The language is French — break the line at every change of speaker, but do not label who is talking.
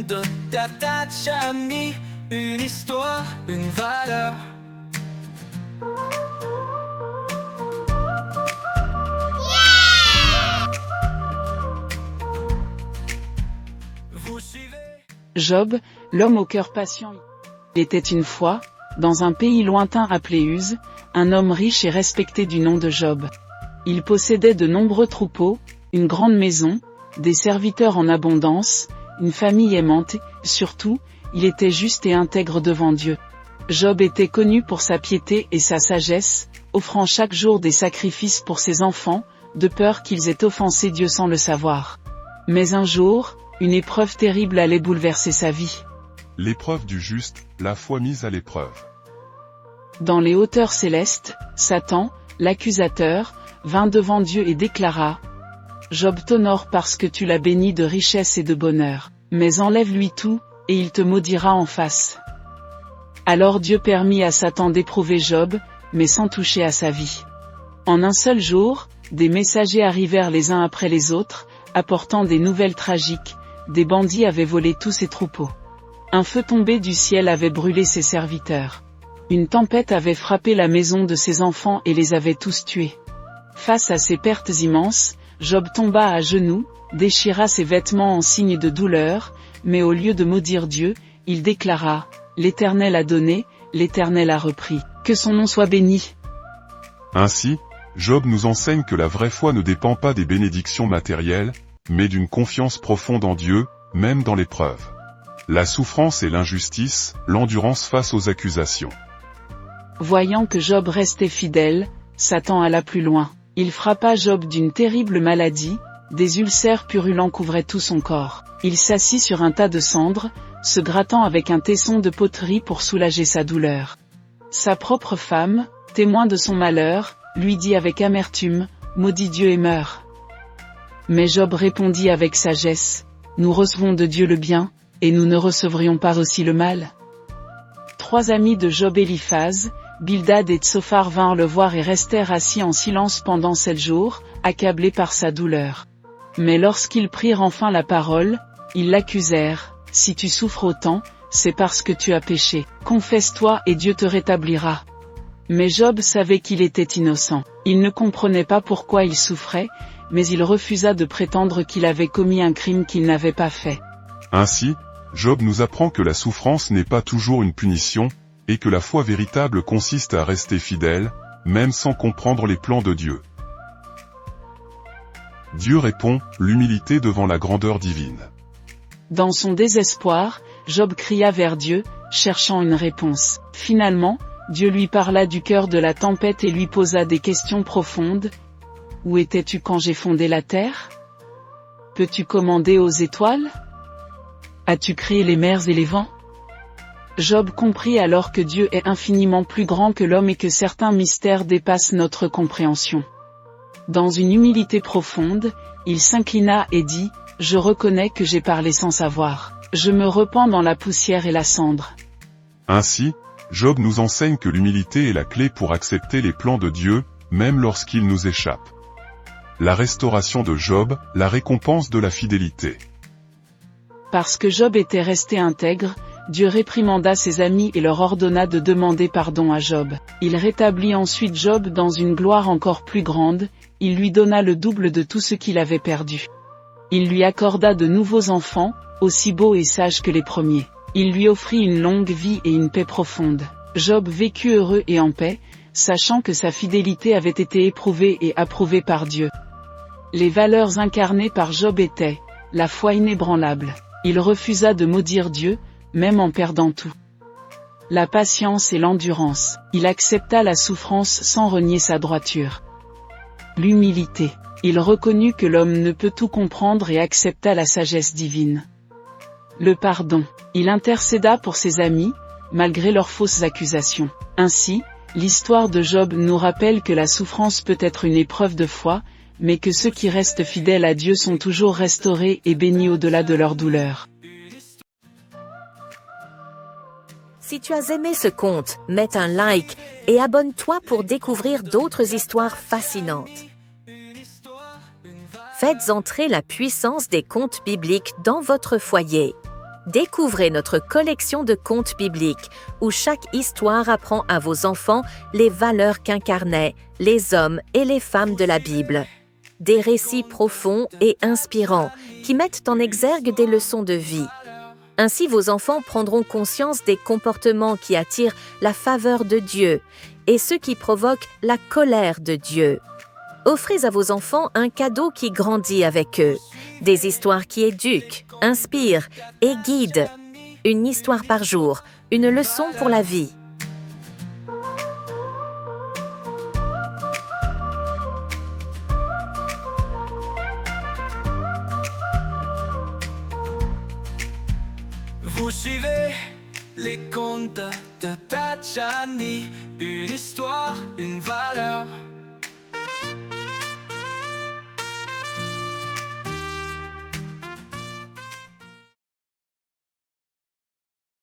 de t'attacher, une histoire, une valeur. Vous suivez
Job, l'homme au cœur patient. Il était une fois, dans un pays lointain appelé Uz, un homme riche et respecté du nom de Job. Il possédait de nombreux troupeaux, une grande maison, des serviteurs en abondance, une famille aimante et, surtout, il était juste et intègre devant Dieu. Job était connu pour sa piété et sa sagesse, offrant chaque jour des sacrifices pour ses enfants, de peur qu'ils aient offensé Dieu sans le savoir. Mais un jour, une épreuve terrible allait bouleverser sa vie.
L'épreuve du juste, la foi mise à l'épreuve.
Dans les hauteurs célestes, Satan, l'accusateur, vint devant Dieu et déclara : Job t'honore parce que tu l'as béni de richesse et de bonheur, mais enlève-lui tout, et il te maudira en face. Alors Dieu permit à Satan d'éprouver Job, mais sans toucher à sa vie. En un seul jour, des messagers arrivèrent les uns après les autres, apportant des nouvelles tragiques. Des bandits avaient volé tous ses troupeaux. Un feu tombé du ciel avait brûlé ses serviteurs. Une tempête avait frappé la maison de ses enfants et les avait tous tués. Face à ces pertes immenses, Job tomba à genoux, déchira ses vêtements en signe de douleur, mais au lieu de maudire Dieu, il déclara : L'Éternel a donné, l'Éternel a repris, que son nom soit béni.
Ainsi, Job nous enseigne que la vraie foi ne dépend pas des bénédictions matérielles, mais d'une confiance profonde en Dieu, même dans l'épreuve. La souffrance et l'injustice, l'endurance face aux accusations.
Voyant que Job restait fidèle, Satan alla plus loin. Il frappa Job d'une terrible maladie, des ulcères purulents couvraient tout son corps. Il s'assit sur un tas de cendres, se grattant avec un tesson de poterie pour soulager sa douleur. Sa propre femme, témoin de son malheur, lui dit avec amertume : Maudis Dieu et meurs. Mais Job répondit avec sagesse : Nous recevons de Dieu le bien, et nous ne recevrions pas aussi le mal. 3 amis de Job, Éliphaz, Bildad et Tsophar, vinrent le voir et restèrent assis en silence pendant 7 jours, accablés par sa douleur. Mais lorsqu'ils prirent enfin la parole, ils l'accusèrent : Si tu souffres autant, c'est parce que tu as péché. Confesse-toi et Dieu te rétablira. Mais Job savait qu'il était innocent. Il ne comprenait pas pourquoi il souffrait, mais il refusa de prétendre qu'il avait commis un crime qu'il n'avait pas fait.
Ainsi, Job nous apprend que la souffrance n'est pas toujours une punition, et que la foi véritable consiste à rester fidèle, même sans comprendre les plans de Dieu. Dieu répond, l'humilité devant la grandeur divine.
Dans son désespoir, Job cria vers Dieu, cherchant une réponse. Finalement, Dieu lui parla du cœur de la tempête et lui posa des questions profondes. Où étais-tu quand j'ai fondé la terre ? Peux-tu commander aux étoiles ? As-tu créé les mers et les vents ? Job comprit alors que Dieu est infiniment plus grand que l'homme et que certains mystères dépassent notre compréhension. Dans une humilité profonde, il s'inclina et dit : Je reconnais que j'ai parlé sans savoir. Je me repens dans la poussière et la cendre.
Ainsi, Job nous enseigne que l'humilité est la clé pour accepter les plans de Dieu, même lorsqu'ils nous échappent. La restauration de Job, la récompense de la fidélité.
Parce que Job était resté intègre, Dieu réprimanda ses amis et leur ordonna de demander pardon à Job. Il rétablit ensuite Job dans une gloire encore plus grande, il lui donna le double de tout ce qu'il avait perdu. Il lui accorda de nouveaux enfants, aussi beaux et sages que les premiers. Il lui offrit une longue vie et une paix profonde. Job vécut heureux et en paix, sachant que sa fidélité avait été éprouvée et approuvée par Dieu. Les valeurs incarnées par Job étaient la foi inébranlable. Il refusa de maudire Dieu, même en perdant tout. La patience et l'endurance. Il accepta la souffrance sans renier sa droiture. L'humilité. Il reconnut que l'homme ne peut tout comprendre et accepta la sagesse divine. Le pardon. Il intercéda pour ses amis, malgré leurs fausses accusations. Ainsi, l'histoire de Job nous rappelle que la souffrance peut être une épreuve de foi, mais que ceux qui restent fidèles à Dieu sont toujours restaurés et bénis au-delà de leur douleur.
Si tu as aimé ce conte, mets un like et abonne-toi pour découvrir d'autres histoires fascinantes. Faites entrer la puissance des contes bibliques dans votre foyer. Découvrez notre collection de contes bibliques, où chaque histoire apprend à vos enfants les valeurs qu'incarnaient les hommes et les femmes de la Bible. Des récits profonds et inspirants qui mettent en exergue des leçons de vie. Ainsi, vos enfants prendront conscience des comportements qui attirent la faveur de Dieu et ceux qui provoquent la colère de Dieu. Offrez à vos enfants un cadeau qui grandit avec eux, des histoires qui éduquent, inspirent et guident. Une histoire par jour, une leçon pour la vie.
Vous suivez les contes de Tachani, une histoire, une valeur.